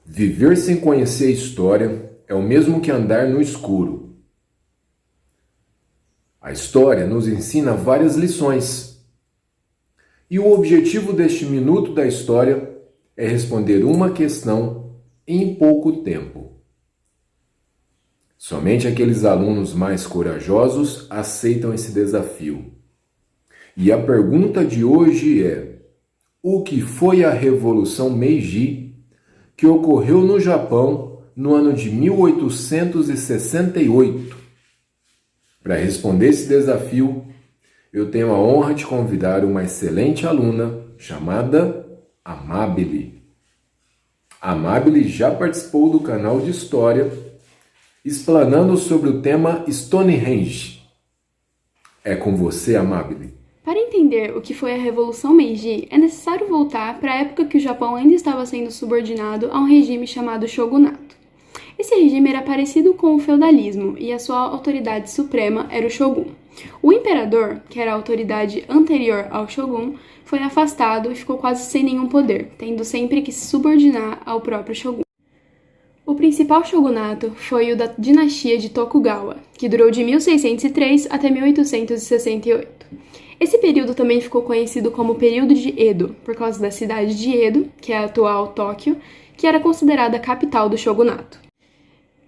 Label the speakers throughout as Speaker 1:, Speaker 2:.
Speaker 1: Viver sem conhecer a história é o mesmo que andar no escuro. A história nos ensina várias lições. E o objetivo deste minuto da história é responder uma questão em pouco tempo. Somente aqueles alunos mais corajosos aceitam esse desafio. E a pergunta de hoje é: o que foi a Revolução Meiji que ocorreu no Japão no ano de 1868? Para responder esse desafio, eu tenho a honra de convidar uma excelente aluna chamada Amabile. Amabile já participou do canal de História, explanando sobre o tema Stonehenge. É com você, Amabile.
Speaker 2: Para entender o que foi a Revolução Meiji, é necessário voltar para a época que o Japão ainda estava sendo subordinado a um regime chamado shogunato. Esse regime era parecido com o feudalismo e a sua autoridade suprema era o shogun. O imperador, que era a autoridade anterior ao shogun, foi afastado e ficou quase sem nenhum poder, tendo sempre que se subordinar ao próprio shogun. O principal shogunato foi o da dinastia de Tokugawa, que durou de 1603 até 1868. Esse período também ficou conhecido como período de Edo, por causa da cidade de Edo, que é a atual Tóquio, que era considerada a capital do shogunato.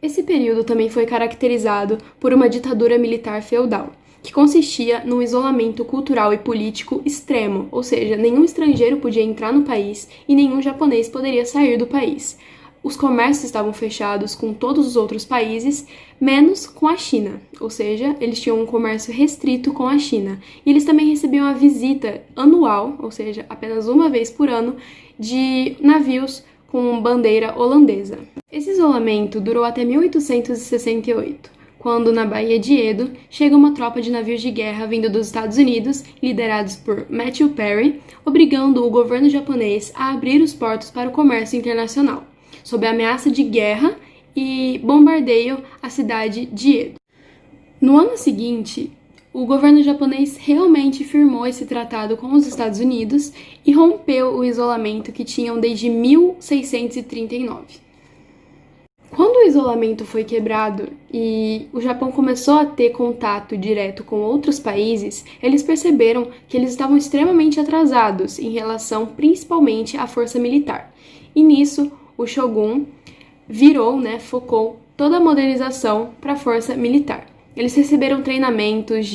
Speaker 2: Esse período também foi caracterizado por uma ditadura militar feudal, que consistia num isolamento cultural e político extremo, ou seja, nenhum estrangeiro podia entrar no país e nenhum japonês poderia sair do país. Os comércios estavam fechados com todos os outros países, menos com a China, ou seja, eles tinham um comércio restrito com a China. E eles também recebiam a visita anual, ou seja, apenas uma vez por ano, de navios com bandeira holandesa. Esse isolamento durou até 1868, quando na Baía de Edo chega uma tropa de navios de guerra vindo dos Estados Unidos, liderados por Matthew Perry, obrigando o governo japonês a abrir os portos para o comércio internacional, sob a ameaça de guerra e bombardeio à cidade de Edo. No ano seguinte, o governo japonês realmente firmou esse tratado com os Estados Unidos e rompeu o isolamento que tinham desde 1639. Quando o isolamento foi quebrado e o Japão começou a ter contato direto com outros países, eles perceberam que eles estavam extremamente atrasados em relação principalmente à força militar. E nisso, o Shogun focou toda a modernização para a força militar. Eles receberam treinamentos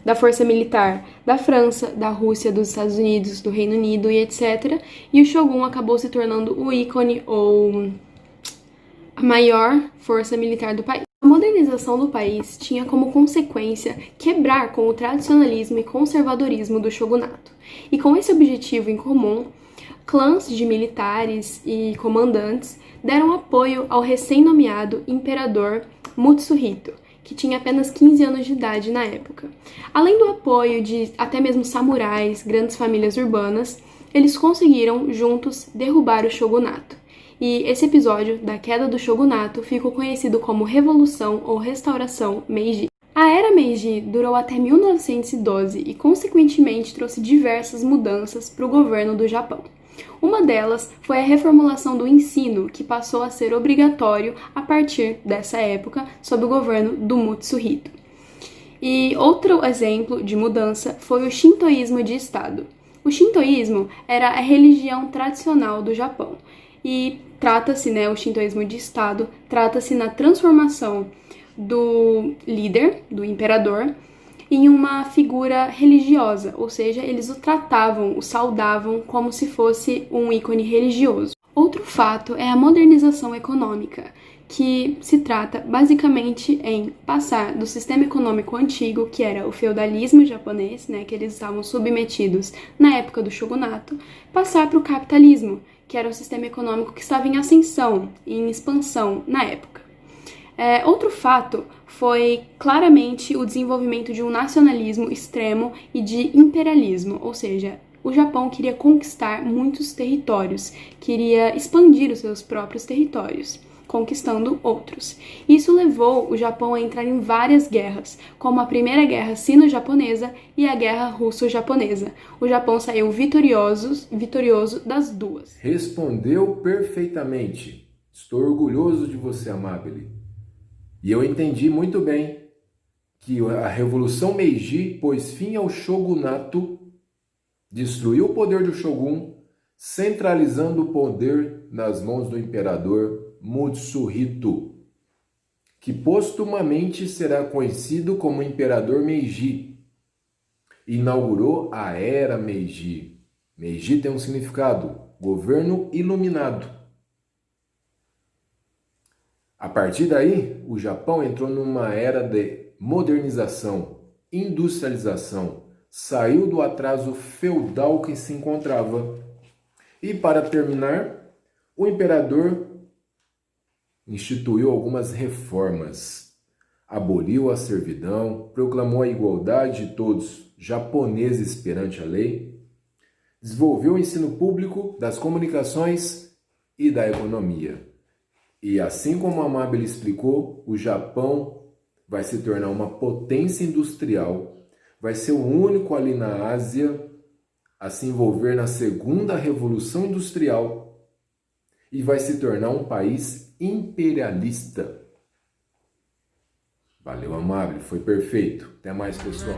Speaker 2: da força militar da França, da Rússia, dos Estados Unidos, do Reino Unido e etc. E o Shogun acabou se tornando o ícone ou a maior força militar do país. A modernização do país tinha como consequência quebrar com o tradicionalismo e conservadorismo do shogunato. E com esse objetivo em comum, clãs de militares e comandantes deram apoio ao recém-nomeado imperador Mutsuhito, que tinha apenas 15 anos de idade na época. Além do apoio de até mesmo samurais, grandes famílias urbanas, eles conseguiram juntos derrubar o shogunato. E esse episódio da queda do shogunato ficou conhecido como Revolução ou Restauração Meiji. A Era Meiji durou até 1912 e, consequentemente, trouxe diversas mudanças para o governo do Japão. Uma delas foi a reformulação do ensino, que passou a ser obrigatório a partir dessa época, sob o governo do Mutsuhito. E outro exemplo de mudança foi o Shintoísmo de Estado. O Shintoísmo era a religião tradicional do Japão e trata-se, o Shintoísmo de Estado, trata-se na transformação do líder, do imperador, em uma figura religiosa, ou seja, eles o tratavam, o saudavam como se fosse um ícone religioso. Outro fato é a modernização econômica, que se trata basicamente em passar do sistema econômico antigo, que era o feudalismo japonês, que eles estavam submetidos na época do shogunato, passar para o capitalismo, que era o sistema econômico que estava em ascensão, em expansão na época. Outro fato foi claramente o desenvolvimento de um nacionalismo extremo e de imperialismo, ou seja, o Japão queria conquistar muitos territórios, queria expandir os seus próprios territórios. conquistando outros. Isso levou o Japão a entrar em várias guerras, como a Primeira Guerra Sino-Japonesa e a Guerra Russo-Japonesa. O Japão saiu vitorioso das duas.
Speaker 1: Respondeu perfeitamente. Estou orgulhoso de você, Amabile. E eu entendi muito bem que a Revolução Meiji pôs fim ao shogunato, destruiu o poder do shogun, centralizando o poder nas mãos do imperador Mutsuhito, que postumamente será conhecido como Imperador Meiji. Inaugurou a Era Meiji. Meiji tem um significado: governo iluminado. A partir daí, o Japão entrou numa era de modernização, industrialização, saiu do atraso feudal que se encontrava. E para terminar, o imperador instituiu algumas reformas, aboliu a servidão, proclamou a igualdade de todos japoneses perante a lei, desenvolveu o ensino público, das comunicações e da economia. E assim como a Amabile explicou, o Japão vai se tornar uma potência industrial, vai ser o único ali na Ásia a se envolver na segunda revolução industrial e vai se tornar um país imperialista. Valeu, Amabile, foi perfeito. Até mais, pessoal.